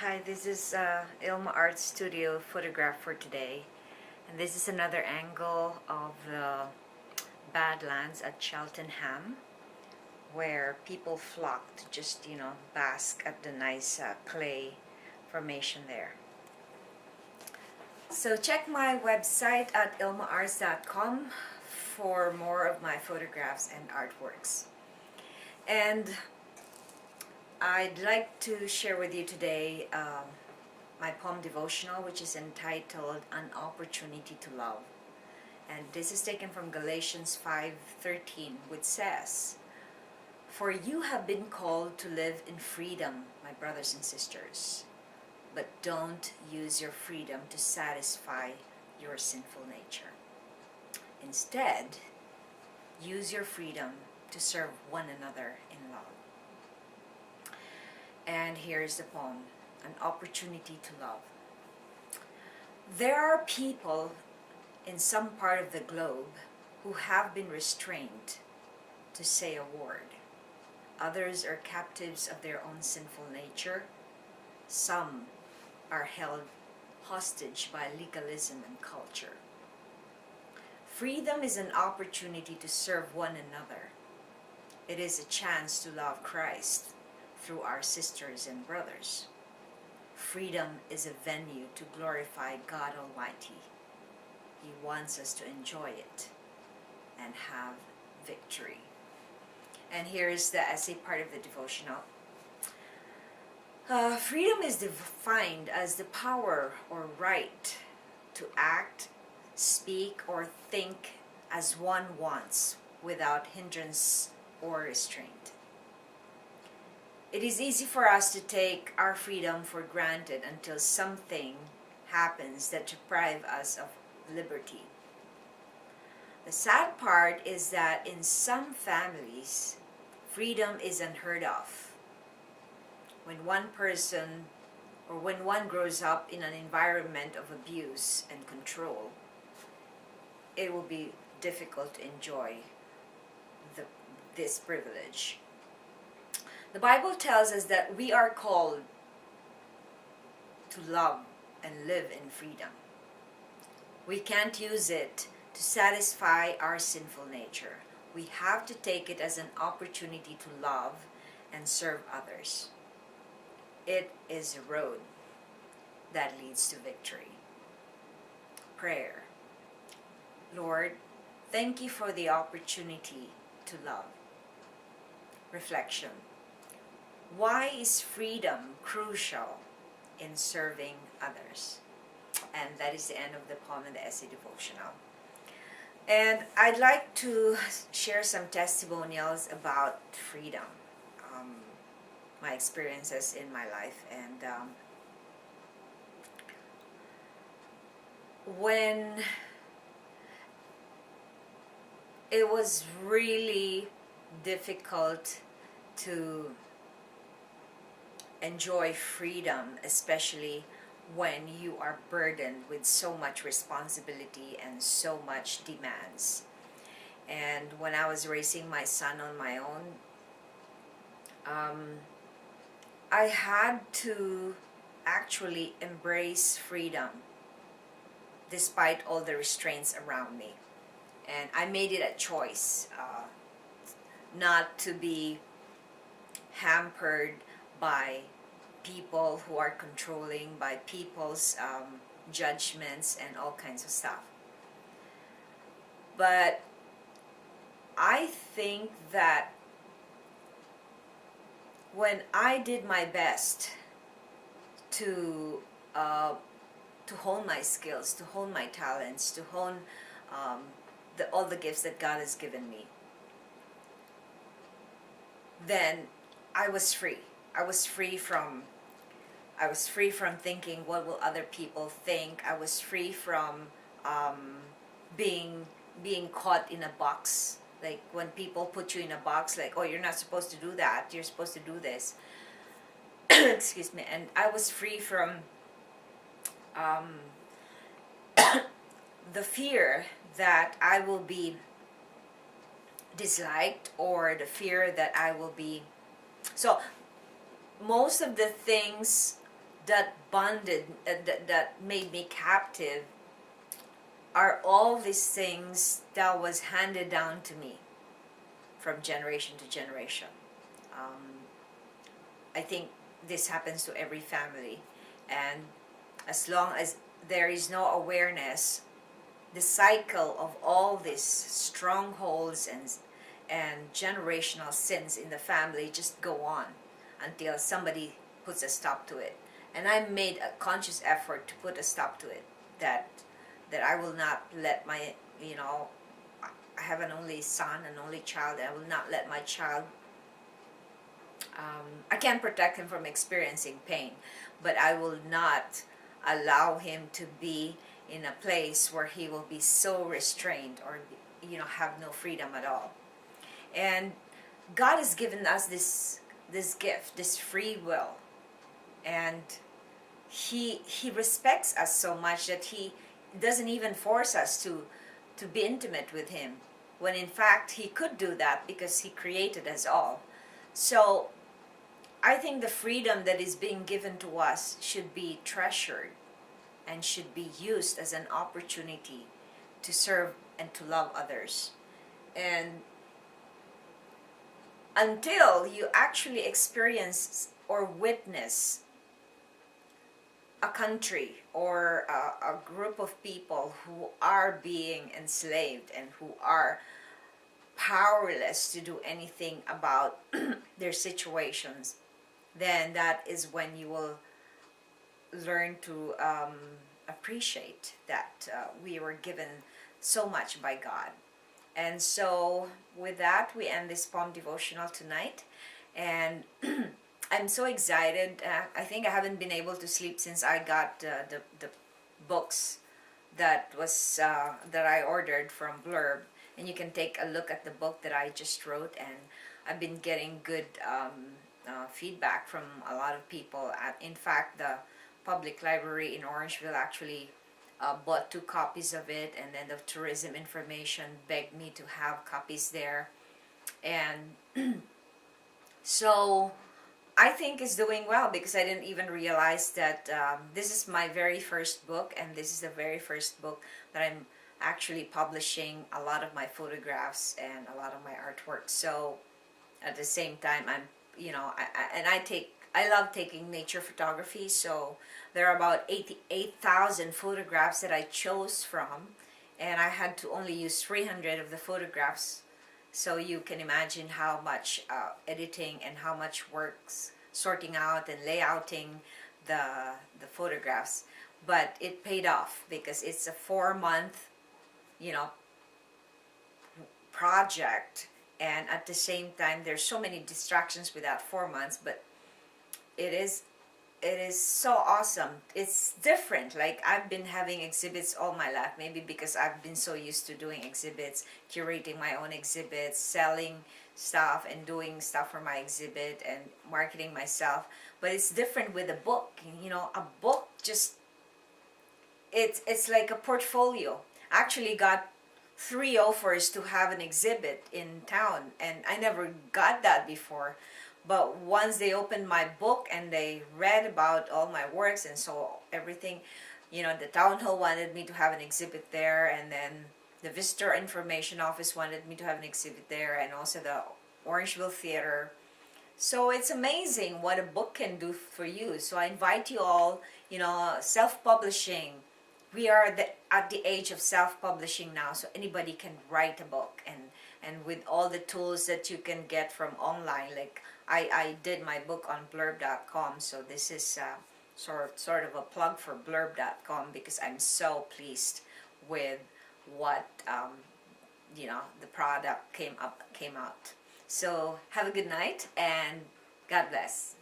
Hi, this is Ilma Art Studio photograph for today, and this is another angle of the Badlands at Cheltenham, where people flock to just bask at the nice clay formation there. So check my website at ilmaarts.com for more of my photographs and artworks. And I'd like to share with you today my poem devotional, which is entitled An Opportunity to Love. And this is taken from Galatians 5:13, which says, "For you have been called to live in freedom, my brothers and sisters, but don't use your freedom to satisfy your sinful nature. Instead, use your freedom to serve one another in love." And here's the poem, An Opportunity to Love. There are people in some part of the globe who have been restrained to say a word. Others are captives of their own sinful nature. Some are held hostage by legalism and culture. Freedom is an opportunity to serve one another. It is a chance to love Christ through our sisters and brothers. Freedom is a venue to glorify God Almighty. He wants us to enjoy it and have victory. And here is the essay part of the devotional. Freedom is defined as the power or right to act, speak, or think as one wants without hindrance or restraint. It is easy for us to take our freedom for granted until something happens that deprives us of liberty. The sad part is that in some families, freedom is unheard of. When one person or when one grows up in an environment of abuse and control, it will be difficult to enjoy this privilege. The Bible tells us that we are called to love and live in freedom. We can't use it to satisfy our sinful nature. We have to take it as an opportunity to love and serve others. It is a road that leads to victory. Prayer. Lord, thank you for the opportunity to love. Reflection. Why is freedom crucial in serving others? And that is the end of the poem and the essay devotional. And I'd like to share some testimonials about freedom, my experiences in my life. And when it was really difficult to enjoy freedom, especially when you are burdened with so much responsibility and so much demands. And when I was raising my son on my own, I had to actually embrace freedom despite all the restraints around me. And I made it a choice not to be hampered by people who are controlling, by people's judgments and all kinds of stuff. But I think that when I did my best to hone my skills, to hone my talents, to hone all the gifts that God has given me, then I was free. I was free from thinking, what will other people think? I was free from being caught in a box. Like when people put you in a box, like, oh, you're not supposed to do that, you're supposed to do this. Excuse me. And I was free from the fear that I will be disliked, or the fear that I will be... So most of the things that bonded, that made me captive, are all these things that was handed down to me from generation to generation. I think this happens to every family, and as long as there is no awareness, the cycle of all these strongholds and generational sins in the family just go on until somebody puts a stop to it. And I made a conscious effort to put a stop to it, that I will not let my, I have an only son, an only child, and I will not let my child, I can't protect him from experiencing pain, but I will not allow him to be in a place where he will be so restrained, or have no freedom at all. And God has given us this gift, this free will, and he respects us so much that he doesn't even force us to be intimate with him, when in fact he could do that because he created us all. So I think the freedom that is being given to us should be treasured and should be used as an opportunity to serve and to love others. And until you actually experience or witness a country or a group of people who are being enslaved and who are powerless to do anything about their situations, then that is when you will learn to appreciate that we were given so much by God. And so with that, we end this poem devotional tonight. And I'm so excited. I think I haven't been able to sleep since I got the books that I ordered from Blurb. And you can take a look at the book that I just wrote, and I've been getting good feedback from a lot of people. In fact, the public library in Orangeville actually bought 2 copies of it, and then the tourism information begged me to have copies there. And so I think it's doing well, because I didn't even realize that this is my very first book, and this is the very first book that I'm actually publishing a lot of my photographs and a lot of my artwork. So at the same time, I'm, I love taking nature photography, so there are about 88,000 photographs that I chose from, and I had to only use 300 of the photographs. So you can imagine how much editing and how much works sorting out and layouting the photographs. But it paid off, because it's a 4-month, project, and at the same time there's so many distractions with that 4 months, but it is so awesome. It's different. Like, I've been having exhibits all my life, maybe because I've been so used to doing exhibits, curating my own exhibits, selling stuff and doing stuff for my exhibit and marketing myself. But it's different with a book. A book just, it's like a portfolio. I actually got 3 offers to have an exhibit in town, and I never got that before. But once they opened my book and they read about all my works and so everything, the town hall wanted me to have an exhibit there, and then the visitor information office wanted me to have an exhibit there, and also the Orangeville Theater. So it's amazing what a book can do for you. So I invite you all, self-publishing. We are at the age of self-publishing now, so anybody can write a book, and with all the tools that you can get from online. Like, I did my book on blurb.com, so this is sort of a plug for blurb.com, because I'm so pleased with what the product came out. So have a good night, and God bless.